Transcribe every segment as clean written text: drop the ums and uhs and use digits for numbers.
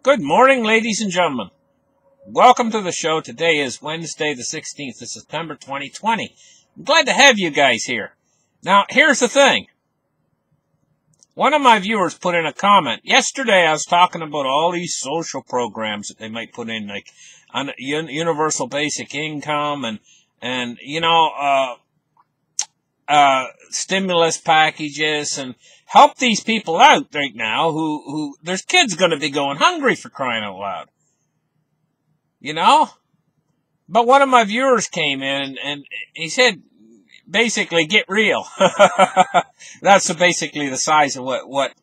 Good morning, ladies and gentlemen. Welcome to the show. Today is Wednesday, the 16th of September, 2020. I'm glad to have you guys here. Now, here's the thing. One of my viewers put in a comment. Yesterday, I was talking about all these social programs that they might put in, like universal basic income and stimulus packages and help these people out right now who there's kids going to be going hungry, for crying out loud. But one of my viewers came in and he said, basically, get real. That's basically the size of what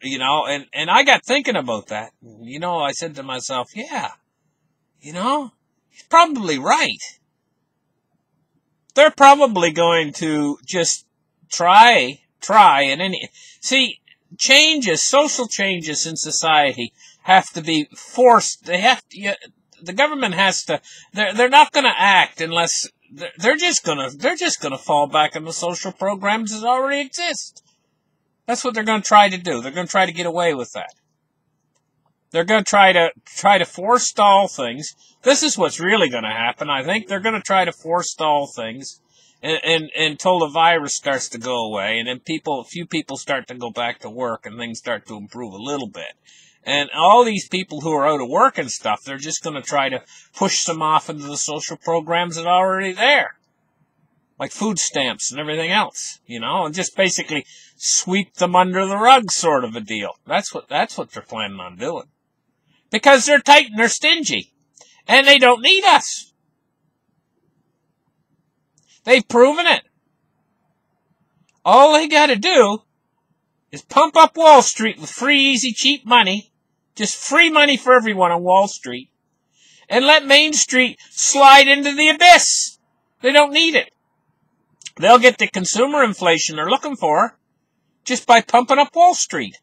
and I got thinking about that. I said to myself, yeah, he's probably right. They're probably going to just try and social changes in society have to be forced. The government has to, they're not going to act unless they're just going to fall back on the social programs that already exist. That's what they're going to try to do. They're going to try to get away with that. They're going to try to forestall things. This is what's really going to happen. I think they're going to try to forestall things until the virus starts to go away, and then a few people start to go back to work, and things start to improve a little bit. And all these people who are out of work and stuff, they're just going to try to push them off into the social programs that are already there, like food stamps and everything else, and just basically sweep them under the rug, sort of a deal. That's what they're planning on doing, because they're tight and they're stingy, and they don't need us. They've proven it. All they got to do is pump up Wall Street with free, easy, cheap money, just free money for everyone on Wall Street, and let Main Street slide into the abyss. They don't need it. They'll get the consumer inflation they're looking for just by pumping up Wall Street,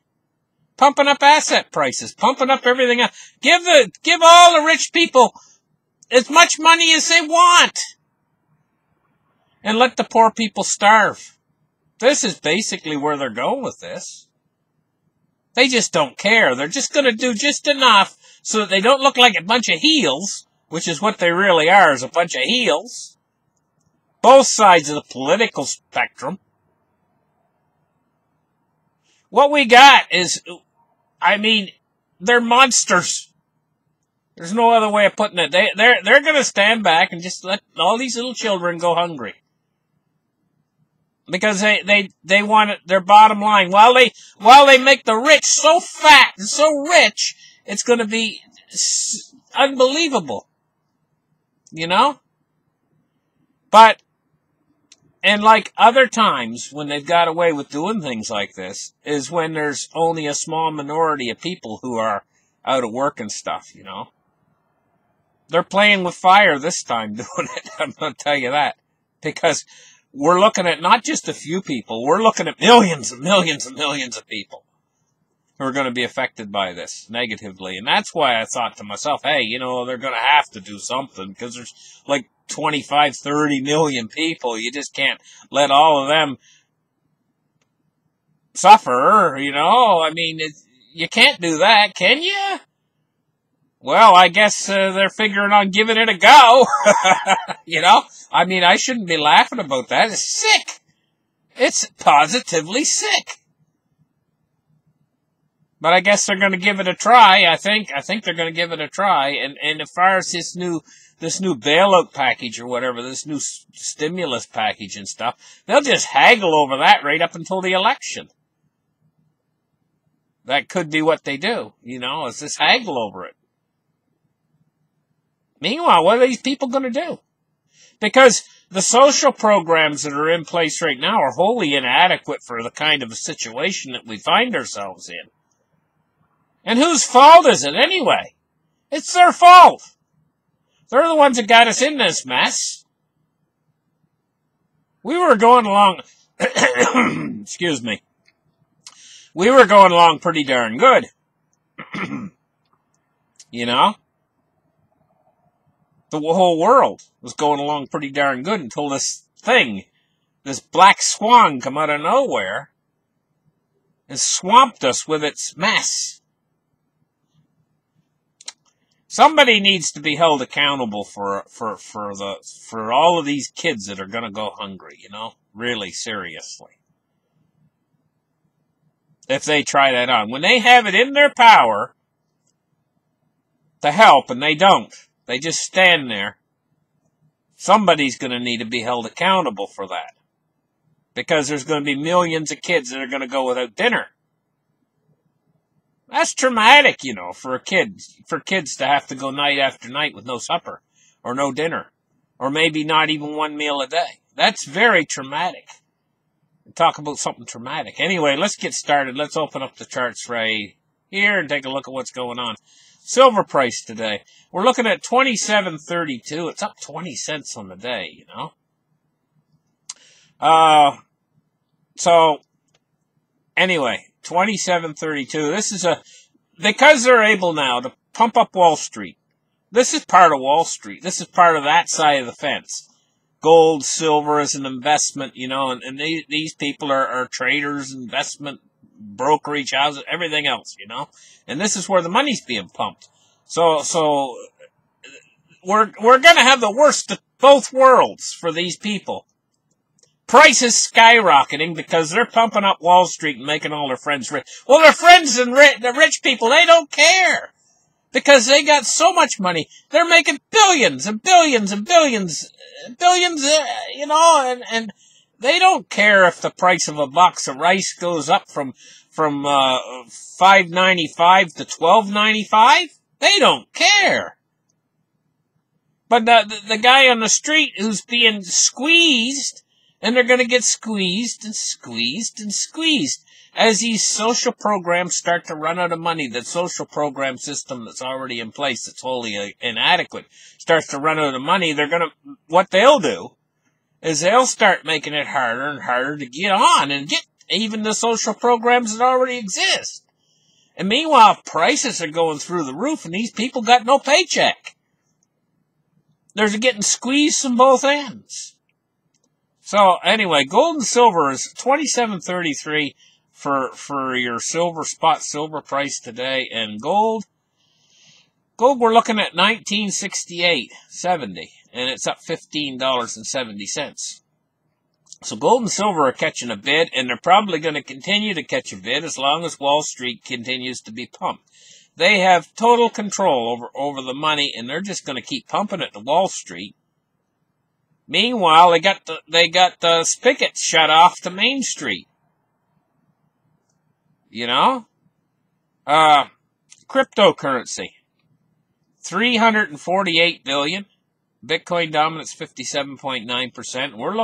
pumping up asset prices, pumping up everything else. Give all the rich people as much money as they want, and let the poor people starve. This is basically where they're going with this. They just don't care. They're just going to do just enough so that they don't look like a bunch of heels, which is what they really are, is a bunch of heels. Both sides of the political spectrum. What we got is, they're monsters. There's no other way of putting it. They're going to stand back and just let all these little children go hungry. Because they want it, their bottom line. While they make the rich so fat and so rich, it's going to be unbelievable. But, and like other times when they've got away with doing things like this, is when there's only a small minority of people who are out of work and stuff, They're playing with fire this time doing it, I'm going to tell you that. Because we're looking at not just a few people, we're looking at millions and millions and millions of people who are going to be affected by this negatively. And that's why I thought to myself, hey, they're going to have to do something, because there's like 25, 30 million people. You just can't let all of them suffer, you can't do that, can you? Well, I guess they're figuring on giving it a go. I shouldn't be laughing about that. It's sick. It's positively sick. But I guess they're going to give it a try. I think they're going to give it a try. And as far as this new bailout package or whatever, this new stimulus package and stuff, they'll just haggle over that right up until the election. That could be what they do, is just haggle over it. Meanwhile, what are these people going to do? Because the social programs that are in place right now are wholly inadequate for the kind of a situation that we find ourselves in. And whose fault is it anyway? It's their fault. They're the ones that got us in this mess. We were going along, excuse me, we were going along pretty darn good. The whole world was going along pretty darn good until this black swan come out of nowhere and swamped us with its mess. Somebody needs to be held accountable for all of these kids that are going to go hungry, you know, really seriously. If they try that on. When they have it in their power to help and they don't, they just stand there, somebody's going to need to be held accountable for that. Because there's going to be millions of kids that are going to go without dinner. That's traumatic, you know, for kids to have to go night after night with no supper or no dinner or maybe not even one meal a day. That's very traumatic. Talk about something traumatic. Anyway, let's get started. Let's open up the charts right here and take a look at what's going on. Silver price today. We're looking at $27.32. It's up 20 cents on the day, you know. So anyway, $27.32. This is because they're able now to pump up Wall Street. This is part of Wall Street. This is part of that side of the fence. Gold, silver is an investment, you know, and these people are traders, investment, brokerage houses, everything else, you know. And this is where the money's being pumped. So we're going to have the worst of both worlds for these people. Prices skyrocketing because they're pumping up Wall Street and making all their friends rich. Well, their friends and the rich people, they don't care because they got so much money. They're making billions and billions and billions, you know, and they don't care if the price of a box of rice goes up from $5.95 to $12.95. They don't care. But the guy on the street who's being squeezed. And they're going to get squeezed and squeezed and squeezed. As these social programs start to run out of money, the social program system that's already in place, that's wholly inadequate, starts to run out of money, what they'll do is they'll start making it harder and harder to get on and get even the social programs that already exist. And meanwhile, prices are going through the roof and these people got no paycheck. They're getting squeezed from both ends. So anyway, gold and silver is $27.33 for your spot silver price today, and gold we're looking at $19.68.70, and it's up $15.70. So gold and silver are catching a bid, and they're probably going to continue to catch a bid as long as Wall Street continues to be pumped. They have total control over the money, and they're just going to keep pumping it to Wall Street. Meanwhile, they got the spigot shut off to Main Street. You know? Cryptocurrency. $348 billion. Bitcoin dominance 57.9%. We're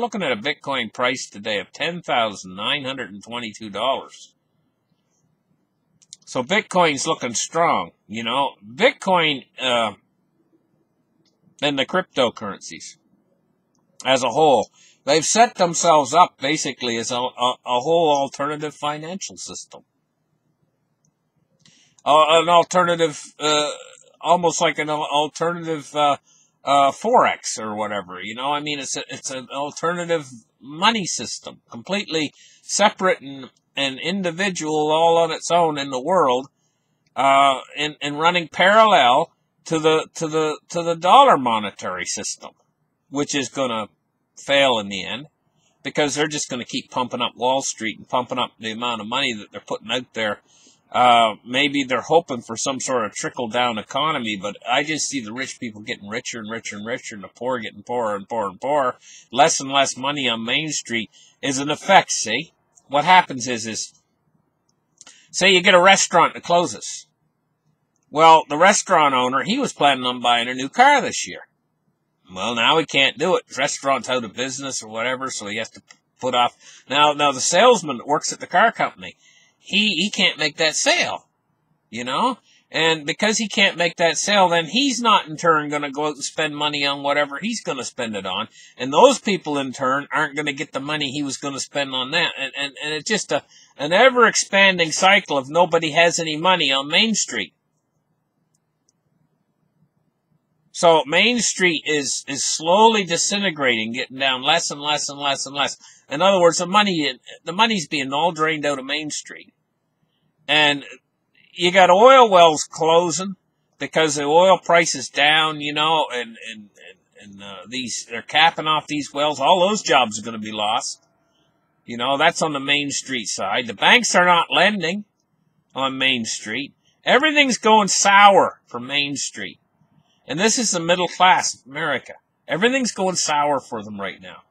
looking at a Bitcoin price today of $10,922. So Bitcoin's looking strong, you know. Bitcoin and the cryptocurrencies as a whole, they've set themselves up basically as a whole alternative financial system. An alternative, almost like an alternative Forex or whatever, you know. I mean, it's an alternative money system, completely separate and individual, all on its own in the world, and running parallel to the dollar monetary system, which is going to fail in the end because they're just going to keep pumping up Wall Street and pumping up the amount of money that they're putting out there. Maybe they're hoping for some sort of trickle-down economy, but I just see the rich people getting richer and richer and richer, and the poor getting poorer and poorer and poorer. Less and less money on Main Street is an effect, see? What happens is say you get a restaurant that closes. Well, the restaurant owner, he was planning on buying a new car this year. Well, now he can't do it. The restaurant's out of business or whatever, so he has to put off. Now the salesman that works at the car company, he can't make that sale, you know? And because he can't make that sale, then he's not in turn going to go out and spend money on whatever he's going to spend it on. And those people in turn aren't going to get the money he was going to spend on that. And it's just an ever-expanding cycle of nobody has any money on Main Street. So Main Street is slowly disintegrating, getting down less and less and less and less. In other words, the money's being all drained out of Main Street. And you got oil wells closing, because the oil price is down, you know, and they're capping off these wells. All those jobs are going to be lost. You know, that's on the Main Street side. The banks are not lending on Main Street. Everything's going sour for Main Street. And this is the middle class of America. Everything's going sour for them right now.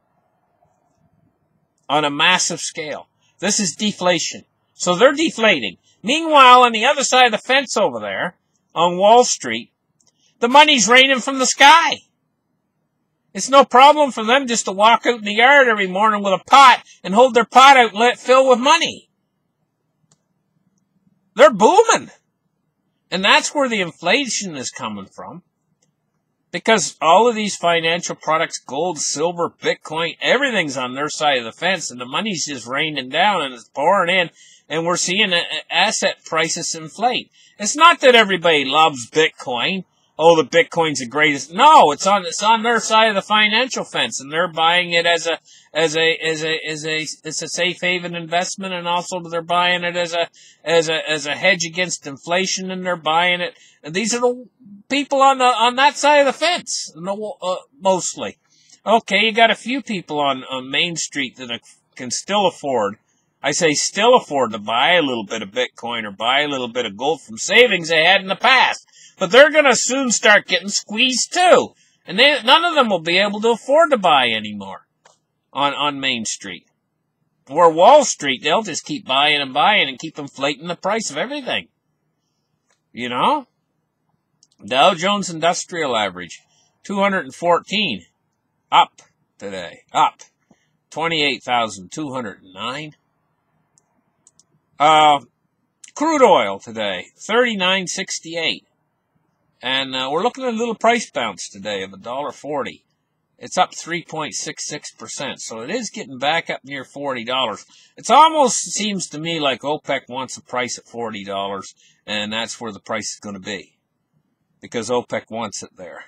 On a massive scale. This is deflation. So they're deflating. Meanwhile, on the other side of the fence over there, on Wall Street, the money's raining from the sky. It's no problem for them just to walk out in the yard every morning with a pot and hold their pot out and let it fill with money. They're booming. And that's where the inflation is coming from. Because all of these financial products, gold, silver, Bitcoin, everything's on their side of the fence, and the money's just raining down and it's pouring in, and we're seeing asset prices inflate. It's not that everybody loves Bitcoin. Oh, the Bitcoin's the greatest. No, it's on their side of the financial fence, and they're buying it as a safe haven investment, and also they're buying it as a hedge against inflation, and they're buying it. And these are the people on that side of the fence, mostly. Okay, you got a few people on Main Street that can still afford. I say still afford to buy a little bit of Bitcoin or buy a little bit of gold from savings they had in the past. But they're going to soon start getting squeezed too. And none of them will be able to afford to buy anymore on Main Street. Or Wall Street, they'll just keep buying and keep inflating the price of everything. You know? Dow Jones Industrial Average, 214. Up today. Up. 28,209. Crude oil today, 39.68. And we're looking at a little price bounce today of $1.40. It's up 3.66%, so it is getting back up near $40. It almost seems to me like OPEC wants a price at $40, and that's where the price is going to be. Because OPEC wants it there.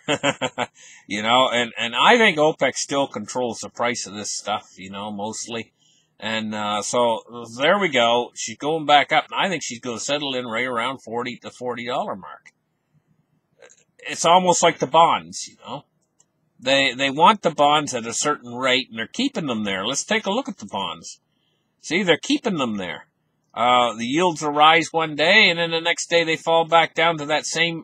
You know, and I think OPEC still controls the price of this stuff, you know, mostly. And so there we go. She's going back up, and I think she's going to settle in right around the $40 mark. It's almost like the bonds, you know. They want the bonds at a certain rate, and they're keeping them there. Let's take a look at the bonds. See, they're keeping them there. The yields will rise one day, and then the next day they fall back down to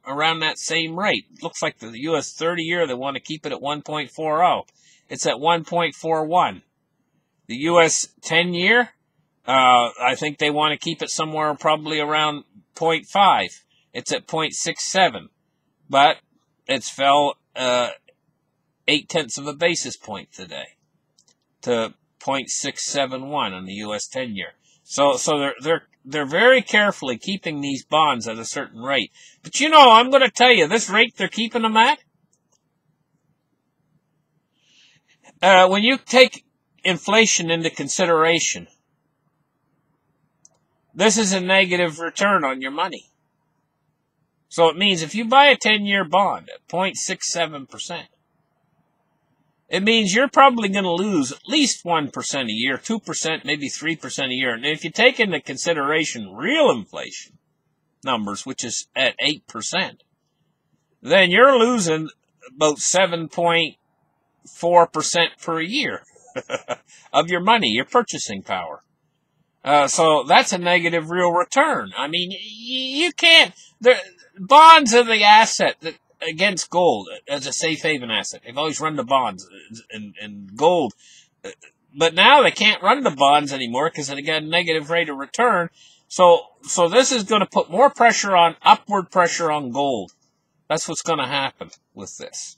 around that same rate. It looks like the U.S. 30-year, they want to keep it at 1.40. It's at 1.41. The U.S. 10-year, I think they want to keep it somewhere probably around 0.5. It's at 0.67. But it's fell 0.8 of a basis point today to 0.671 on the U.S. 10-year. So they're very carefully keeping these bonds at a certain rate. But you know, I'm going to tell you, this rate they're keeping them at, when you take inflation into consideration, this is a negative return on your money. So it means if you buy a 10-year bond at 0.67%, it means you're probably going to lose at least 1% a year, 2%, maybe 3% a year. And if you take into consideration real inflation numbers, which is at 8%, then you're losing about 7.4% per year of your money, your purchasing power. So that's a negative real return. I mean, you can't... Bonds are the asset against gold as a safe haven asset. They've always run the bonds and gold. But now they can't run the bonds anymore because they got a negative rate of return. So this is going to put more upward pressure on gold. That's what's going to happen with this.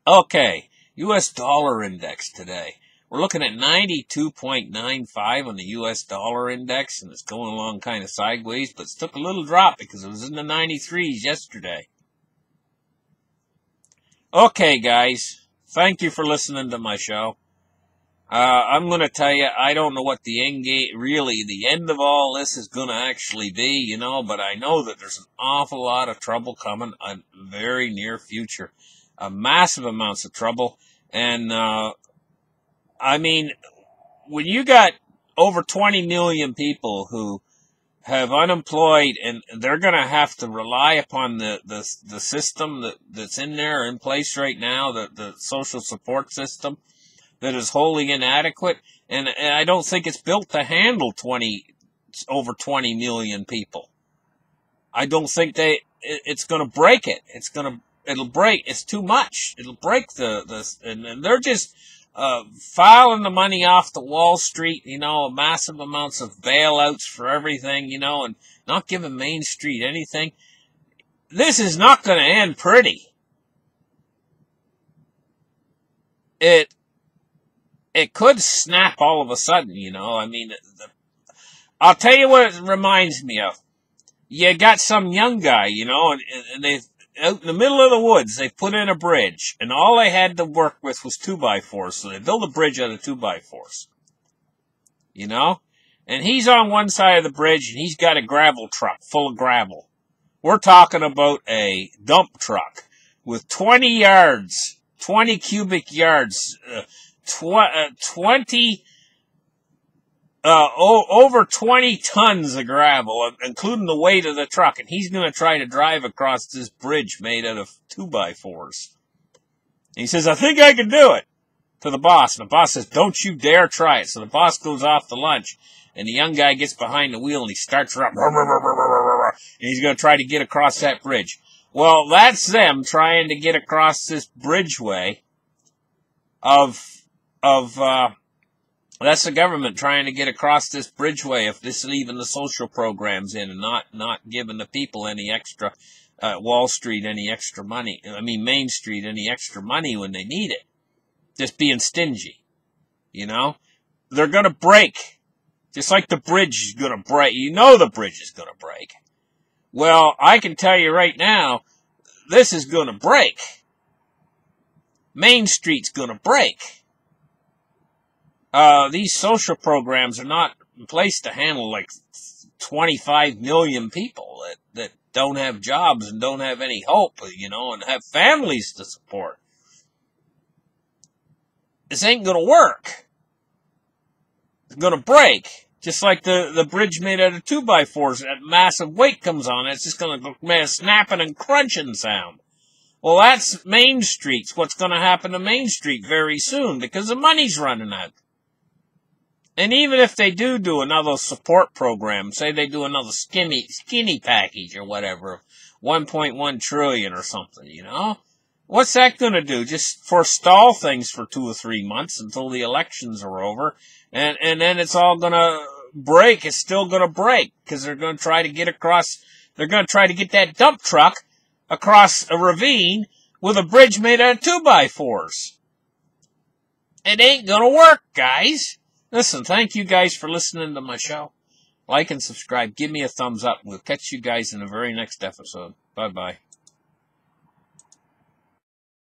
Okay, U.S. dollar index today. We're looking at 92.95 on the U.S. dollar index, and it's going along kind of sideways, but it took a little drop because it was in the 93s yesterday. Okay, guys, thank you for listening to my show. I'm going to tell you, I don't know what the end of all this is going to actually be, you know, but I know that there's an awful lot of trouble coming in the very near future. Massive amounts of trouble, and I mean, when you got over 20 million people who have unemployed, and they're going to have to rely upon the system that's in place right now, the social support system that is wholly inadequate, and I don't think it's built to handle over 20 million people. I don't think it's going to break it. It'll break. It's too much. It'll break and they're just filing the money off the Wall Street, massive amounts of bailouts for everything, and not giving Main Street anything. This is not going to end pretty. It could snap all of a sudden, I mean, I'll tell you what it reminds me of. You got some young guy, and they've, out in the middle of the woods, they put in a bridge, and all they had to work with was 2x4s, so they built a bridge out of 2x4s. And he's on one side of the bridge, and he's got a gravel truck full of gravel. We're talking about a dump truck with 20 yards, 20 cubic yards, over 20 tons of gravel, including the weight of the truck, and he's going to try to drive across this bridge made out of 2x4s. And he says, I think I can do it, to the boss. And the boss says, don't you dare try it. So the boss goes off to lunch, and the young guy gets behind the wheel, and he starts up, and he's going to try to get across that bridge. Well, that's them trying to get across this bridgeway that's the government trying to get across this bridgeway of this leaving the social programs in and not giving the people any extra, Wall Street any extra money. I mean, Main Street any extra money when they need it. Just being stingy, They're going to break. Just like the bridge is going to break. The bridge is going to break. Well, I can tell you right now, this is going to break. Main Street's going to break. These social programs are not in place to handle like 25 million people that don't have jobs and don't have any hope, and have families to support. This ain't going to work. It's going to break. Just like the bridge made out of 2x4s, that massive weight comes on it, it's just going to make a snapping and crunching sound. Well, that's Main Street's what's going to happen to Main Street very soon, because the money's running out. And even if they do another support program, say they do another skinny package or whatever, 1.1 trillion or something, what's that going to do? Just forestall things for 2 or 3 months until the elections are over, and then it's all going to break. It's still going to break, because they're going to try to get across, they're going to try to get that dump truck across a ravine with a bridge made out of 2x4s. It ain't going to work, guys. Listen, thank you guys for listening to my show. Like and subscribe. Give me a thumbs up. We'll catch you guys in the very next episode. Bye-bye.